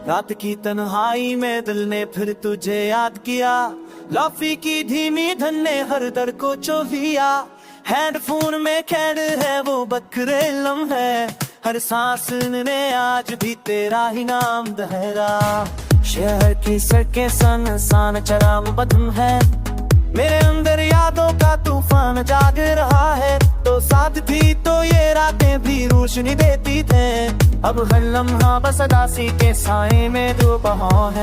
रात की तन्हाई में दिल ने फिर तुझे याद किया, लॉफी की धीमी धन ने हर दर को चो लिया। हेडफोन में खैर है वो बकरे लम्हे, हर सांस ने आज भी तेरा ही नाम दोहरा। शहर की सड़कें सन चराम बदम है, मेरे अंदर यादों का तूफान जाग रहा है। तो साथ थी तो ये रातें भी रोशनी देती थे, अब हर लम्हा बस उदासी के साए में दोपहर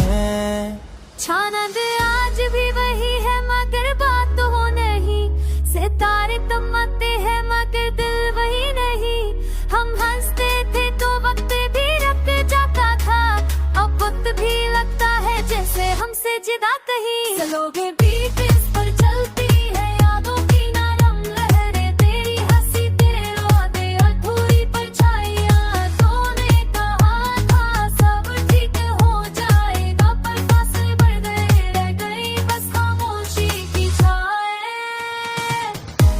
है। चांद आज भी वही है मगर बात हो नहीं, सितारे तमकते हैं मगर दिल वही नहीं। हम हंसते थे तो वक्त भी रुक जाता था, अब वक्त भी लगता है जैसे हमसे जुदा कहीं। चलोगे बीच इस पर चलती है यादों की नरम लहरें, तेरी हंसी तेरे वादे अधूरी परछाइयां। तूने कहा था सब ठीक हो जाएगा, पर फासले बढ़ गए, रह गई बस खामोशी की छाएं।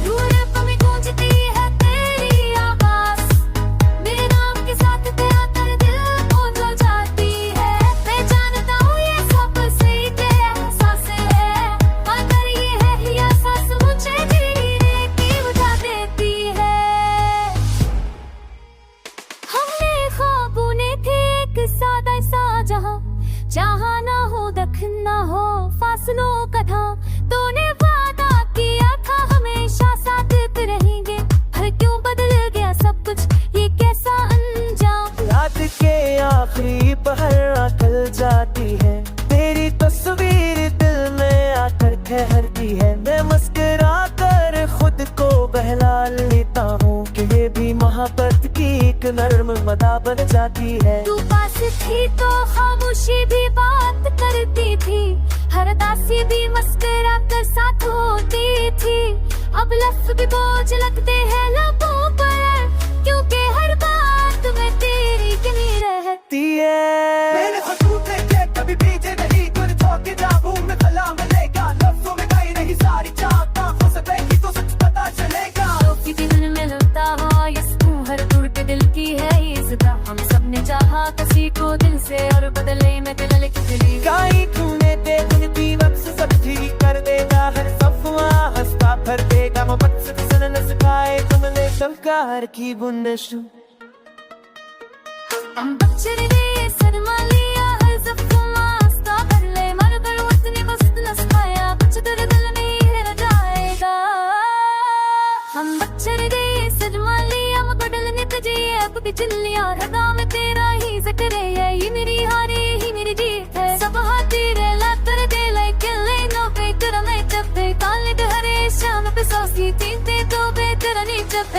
दूर में गूंजती है तेरी आवाज, मेरे नाम के साथ तेरा कर दिल को जल जाती है। मैं जानता हूँ ये सब सही तेरे एहसास है, मगर ये है ही एहसास मुझे धीरे की बुझा देती है। हमने ख्वाब बुने थे एक सादा सा जहां, जहां ना हो दखन ना हो फासलों का था। तूने वादा किया था हमेशा साथ रहेंगे, हर क्यों बदल गया सब कुछ, ये कैसा अंजाम। रात के आखिरी पहर आकर जाती है, तेरी तस्वीर दिल में आकर ठहरती है। मैं मुस्कुरा कर खुद को बहला लेता हूँ कि ये भी मोहब्बत की एक नर्म मदा बन जाती है। तू पास थी तो खामोशी भी बात करती थी, हर दासी भी मुस्कुरा कर साथ होती थी। अब लफ्ज़ भी बोझ लगते हैं लबों पर, क्योंकि हर बात में तेरी गिनी रहती है। मेरे खतूत लेके कभी भीजे नहीं, कुछ धोखे जाबू में खला मिलेगा, लफ्ज़ों में कहीं नहीं सारी चाहता हो सकेगी तो सच पता चलेगा। तो किसी दिन में लगता हो ये तू हर टूट दिल की है ये सदा, हम सब ने चाहा किसी को दिल से और बदले में दिल लिख दी। काई तूने देखती वक्त सब ठीक कर देगा, हर सफवा हंसता भर देगा। मोहब्बत से फिसल न सिखाए तुमने शंकार की बुंदिश। हम बच्चे ने सरमा लिया हर सफवा हंसता भर ले, मर कर उतनी मस्त न सिखाया कुछ तेरे दिल में रह जाएगा। हम बच्चे ने सरमा लिया मगर दिल ने तुझे अब भी चिन लिया, रगा में तेरा ही जिक्र है, ये मेरी हारे ही मेरी जीत है। सब तेरे लतर दे लेके नो पे तेरा मैं जब काले हरे शाम पे सोसी तीन ते तो बेहतर नहीं जब